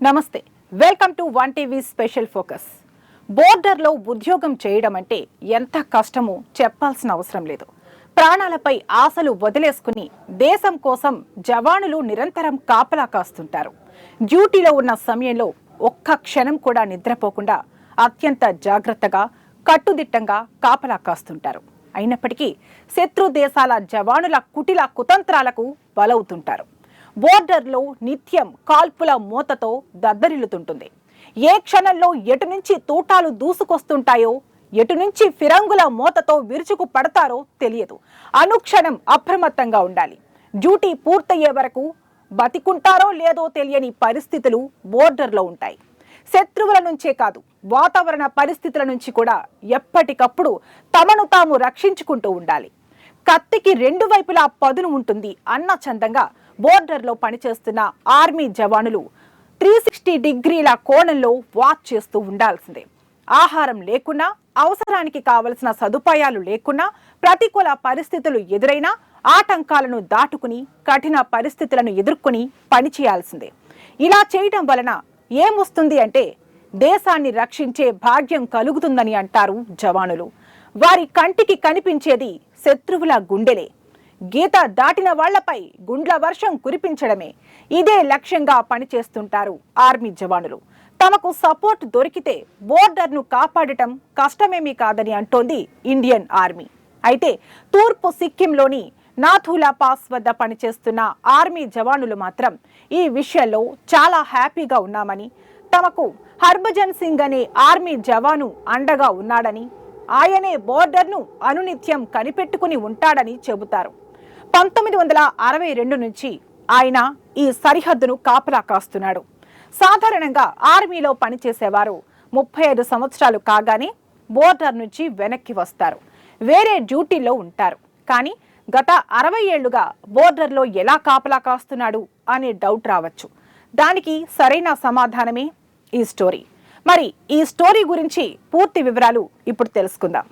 నమస్తే welcome to one TV special focus. బోర్డర్లో ఉద్యోగం చేయడం అంటే ఎంత కష్టమో చెప్పాల్సిన అవసరం లేదు. ప్రాణాలపై ఆశలు వదిలేసుకుని దేశం కోసం జవానులు నిరంతరం కాపలా కాస్తుంటారు. డ్యూటీలో ఉన్న సమయంలో ఒక్క క్షణం కూడా నిద్రపోకుండా అత్యంత జాగ్రత్తగా కట్టుదిట్టంగా కాపలా కాస్తుంటారు. అయినప్పటికీ శత్రు దేశాల జవానుల కుటిల కుతంత్రాలకు బలవుతుంటారు. బోర్డర్లో నిత్యం కాల్పుల మోతతో దద్దరిల్లుతుంటుంది. ఏ క్షణంలో ఎటు నుంచి తూటాలు దూసుకొస్తుంటాయో, ఎటు నుంచి ఫిరంగుల మోతతో విరుచుకు పడతారో తెలియదు. అనుక్షణం అప్రమత్తంగా ఉండాలి. డ్యూటీ పూర్తయ్యే వరకు బతికుంటారో లేదో తెలియని పరిస్థితులు బోర్డర్లో ఉంటాయి. శత్రువుల నుంచే కాదు, వాతావరణ పరిస్థితుల నుంచి కూడా ఎప్పటికప్పుడు తమను తాము రక్షించుకుంటూ ఉండాలి. కత్తికి రెండు వైపులా పదును ఉంటుంది అన్న చందంగా బోర్డర్లో పనిచేస్తున్న ఆర్మీ జవానులు 360 డిగ్రీల కోణంలో వాచ్ చేస్తూ ఉండాల్సిందే. ఆహారం లేకున్నా, అవసరానికి కావలసిన సదుపాయాలు లేకున్నా, ప్రతికూల పరిస్థితులు ఎదురైనా ఆటంకాలను దాటుకుని కఠిన పరిస్థితులను ఎదుర్కొని పనిచేయాల్సిందే. ఇలా చేయడం వలన ఏమొస్తుంది అంటే దేశాన్ని రక్షించే భాగ్యం కలుగుతుందని అంటారు జవానులు. వారి కంటికి కనిపించేది శత్రువుల గుండెలే. గీత దాటిన వాళ్లపై గుండ్ల వర్షం కురిపించడమే ఇదే లక్ష్యంగా పనిచేస్తుంటారు ఆర్మీ జవానులు. తమకు సపోర్ట్ దొరికితే బోర్డర్ను కాపాడటం కష్టమేమీ కాదని అంటోంది ఇండియన్ ఆర్మీ. అయితే తూర్పు సిక్కింలోని నాథూలా పాస్ వద్ద పనిచేస్తున్న ఆర్మీ జవానులు మాత్రం ఈ విషయంలో చాలా హ్యాపీగా ఉన్నామని, తమకు హర్భజన్ సింగ్ అనే ఆర్మీ జవాను అండగా ఉన్నాడని, ఆయనే బోర్డర్ను అనునిత్యం కనిపెట్టుకుని ఉంటాడని చెబుతారు. 1962 నుంచి ఆయన ఈ సరిహద్దును కాపలా కాస్తున్నాడు. సాధారణంగా ఆర్మీలో పనిచేసేవారు 35 సంవత్సరాలు కాగానే బోర్డర్ నుంచి వెనక్కి వస్తారు, వేరే డ్యూటీలో ఉంటారు. కానీ గత 60 ఏళ్లుగా బోర్డర్లో ఎలా కాపలా కాస్తున్నాడు అనే డౌట్ రావచ్చు. దానికి సరైన సమాధానమే ఈ స్టోరీ. మరి ఈ స్టోరీ గురించి పూర్తి వివరాలు ఇప్పుడు తెలుసుకుందాం.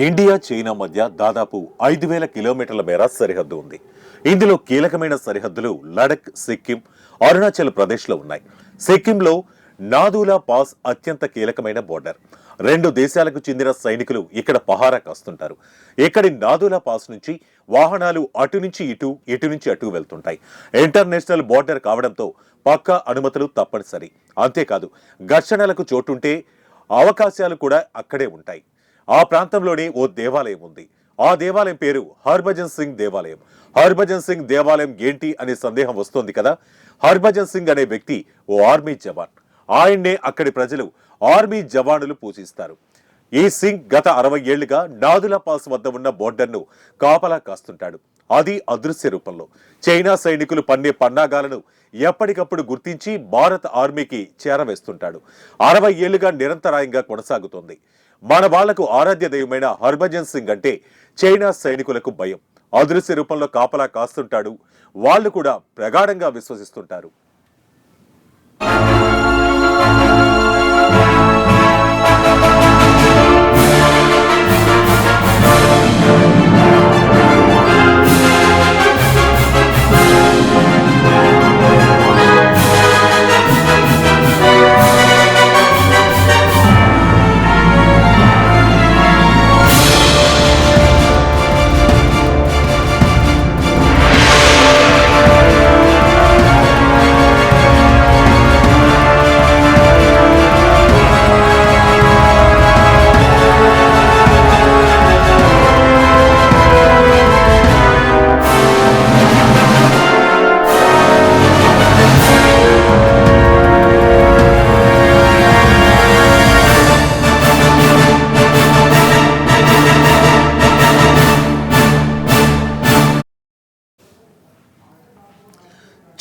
ఇండియా చైనా మధ్య దాదాపు 5,000 కిలోమీటర్ల మేర సరిహద్దు ఉంది. ఇందులో కీలకమైన సరిహద్దులు లడక్, సిక్కిం, అరుణాచల్ ప్రదేశ్లో ఉన్నాయి. సిక్కింలో నాథూలా పాస్ అత్యంత కీలకమైన బోర్డర్. 2 దేశాలకు చెందిన సైనికులు ఇక్కడ పహారా కాస్తుంటారు. ఇక్కడి నాథూలా పాస్ నుంచి వాహనాలు అటు నుంచి ఇటు, ఇటు నుంచి అటు వెళ్తుంటాయి. ఇంటర్నేషనల్ బోర్డర్ కావడంతో పక్కా అనుమతులు తప్పనిసరి. అంతేకాదు, ఘర్షణలకు చోటుంటే అవకాశాలు కూడా అక్కడే ఉంటాయి. ఆ ప్రాంతంలోనే ఓ దేవాలయం ఉంది. ఆ దేవాలయం పేరు హర్భజన్ సింగ్ దేవాలయం. హర్భజన్ సింగ్ దేవాలయం ఏంటి అనే సందేహం వస్తోంది కదా. హర్భజన్ సింగ్ అనే వ్యక్తి ఓ ఆర్మీ జవాన్. ఆయన్నే అక్కడి ప్రజలు ఆర్మీ జవానులు పూజిస్తారు. ఈ సింగ్ గత 60 ఏళ్లుగా నాథులా పాస్ వద్ద ఉన్న బోర్డర్ను కాపలా కాస్తుంటాడు. అది అదృశ్య రూపంలో. చైనా సైనికులు పన్నే పన్నాగాలను ఎప్పటికప్పుడు గుర్తించి భారత ఆర్మీకి చేరవేస్తుంటాడు. 60 ఏళ్లుగా నిరంతరాయంగా కొనసాగుతోంది. మన వాళ్లకు ఆరాధ్య దైవమైన హర్భజన్ సింగ్ అంటే చైనా సైనికులకు భయం. అదృశ్య రూపంలో కాపలా కాస్తుంటాడు. వాళ్ళు కూడా ప్రగాఢంగా విశ్వసిస్తుంటారు.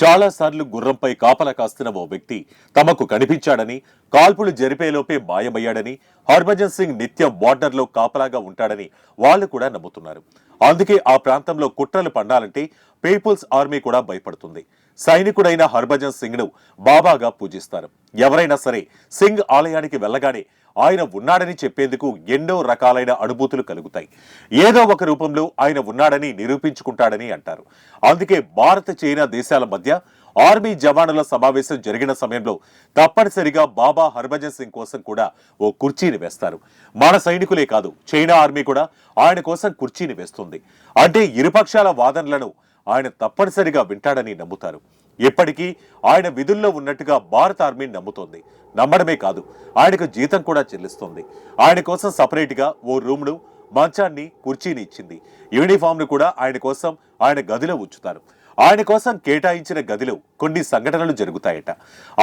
చాలా సార్లు గుర్రంపై కాపలా కాస్తున్న ఓ వ్యక్తి తమకు కనిపించాడని, కాల్పులు జరిపేలోపే మాయమయ్యాడని, హర్భజన్ సింగ్ నిత్యం బార్డర్లో కాపలాగా ఉంటాడని వాళ్ళు కూడా నమ్ముతున్నారు. అందుకే ఆ ప్రాంతంలో కుట్రలు పండాలంటే పీపుల్స్ ఆర్మీ కూడా భయపడుతుంది. సైనికుడైన హర్భజన్ సింగ్ ను బాబాగా పూజిస్తారు. ఎవరైనా సరే సింగ్ ఆలయానికి వెళ్ళగానే ఆయన ఉన్నాడని చెప్పేందుకు ఎన్నో రకాలైన అనుభూతులు కలుగుతాయి. ఏదో ఒక రూపంలో ఆయన ఉన్నాడని నిరూపించుకుంటాడని అంటారు. అందుకే భారత్, చైనా దేశాల మధ్య ఆర్మీ జవానుల సమావేశం జరిగిన సమయంలో తప్పనిసరిగా బాబా హర్భజన్ సింగ్ కోసం కూడా ఓ కుర్చీని వేస్తారు. మన సైనికులే కాదు, చైనా ఆర్మీ కూడా ఆయన కోసం కుర్చీని వేస్తుంది. అంటే ఇరుపక్షాల వాదనలను ఆయన తప్పనిసరిగా వింటాడని నమ్ముతారు. ఇప్పటికీ ఆయన విధుల్లో ఉన్నట్టుగా భారత ఆర్మీ నమ్ముతోంది. నమ్మడమే కాదు, ఆయనకు జీతం కూడా చెల్లిస్తోంది. ఆయన కోసం సపరేట్ గా ఓ రూమ్ను, మంచాన్ని, కుర్చీని ఇచ్చింది. యూనిఫామ్ ను కూడా ఆయన కోసం ఆయన గదిలో ఉంచుతారు. ఆయన కోసం కేటాయించిన గదిలో కొన్ని సంఘటనలు జరుగుతాయట.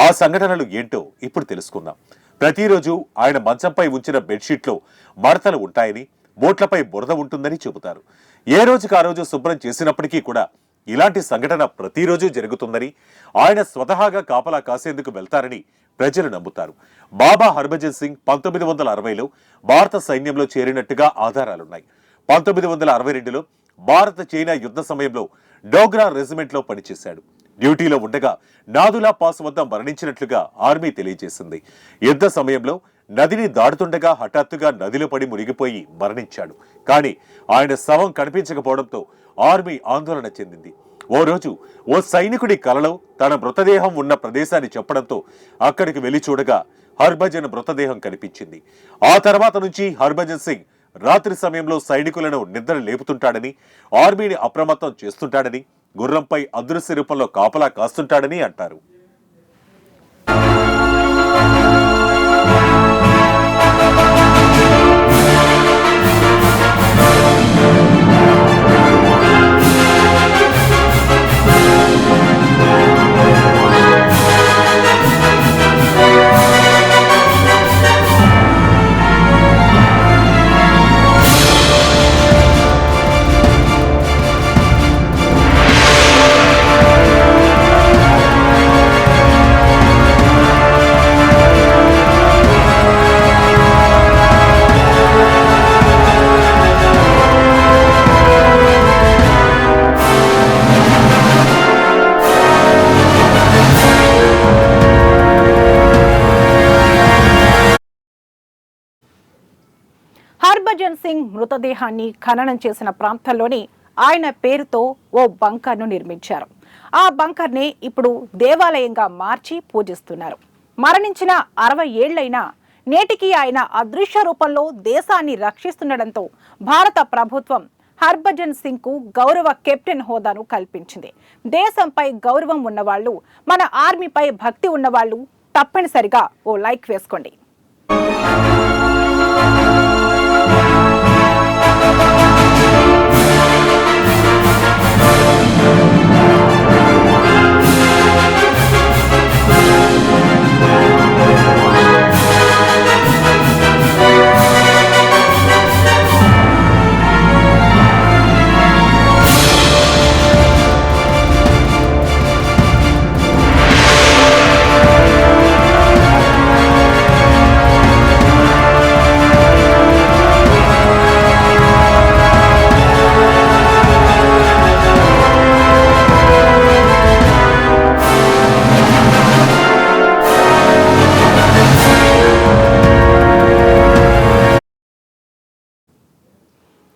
ఆ సంఘటనలు ఏంటో ఇప్పుడు తెలుసుకుందాం. ప్రతిరోజు ఆయన మంచంపై ఉంచిన బెడ్షీట్లో మడతలు ఉంటాయని, బోట్లపై బురద ఉంటుందని చెబుతారు. ఏ రోజుకు ఆ రోజు శుభ్రం చేసినప్పటికీ కూడా ఇలాంటి సంఘటన ప్రతిరోజు జరుగుతుందని, ఆయన స్వతహాగా కాపలా కాసేందుకు వెళ్తారని ప్రజలు నమ్ముతారు. బాబా హర్భజన్ సింగ్ 1960లో భారత సైన్యంలో చేరినట్టుగా ఆధారాలున్నాయి. 1962లో భారత చైనా యుద్ధ సమయంలో డోగ్రా రెజిమెంట్ లో పనిచేశాడు. డ్యూటీలో ఉండగా నాదులా పాస్ వద్ద మరణించినట్లుగా ఆర్మీ తెలియజేసింది. యుద్ధ సమయంలో నదిని దాడుతుండగా హఠాత్తుగా నదిలో పడి మునిగిపోయి మరణించాడు. కానీ ఆయన శవం కనిపించకపోవడంతో ఆర్మీ ఆందోళన చెందింది. ఓ రోజు ఓ సైనికుడి కలలో తన మృతదేహం ఉన్న ప్రదేశాన్ని చెప్పడంతో అక్కడికి వెళ్లి చూడగా హర్భజన్ మృతదేహం కనిపించింది. ఆ తర్వాత నుంచి హర్భజన్ సింగ్ రాత్రి సమయంలో సైనికులను నిద్ర లేపుతుంటాడని, ఆర్మీని అప్రమత్తం చేస్తుంటాడని, గుర్రంపై అదృశ్య రూపంలో కాపలా కాస్తుంటాడని అంటారు. హర్భజన్ సింగ్ మృతదేహాన్ని ఖననం చేసిన ప్రాంతంలోని ఆయన పేరుతో ఓ బంకర్ను నిర్మించారు. ఆ బంకర్ని ఇప్పుడు దేవాలయంగా మార్చి పూజిస్తున్నారు. మరణించిన 60 ఏళ్లైనా నేటికి ఆయన అదృశ్య రూపంలో దేశాన్ని రక్షిస్తుండటంతో భారత ప్రభుత్వం హర్భజన్ సింగ్ కు గౌరవ కెప్టెన్ హోదాను కల్పించింది. దేశంపై గౌరవం ఉన్నవాళ్లు, మన ఆర్మీపై భక్తి ఉన్నవాళ్లు తప్పనిసరిగా ఓ లైక్ వేసుకోండి.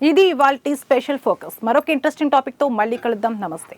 ఇది ఇవాల్టి స్పెషల్ ఫోకస్. మరొక ఇంట్రెస్టింగ్ టాపిక్ తో మళ్ళీ కలుద్దాం. నమస్తే.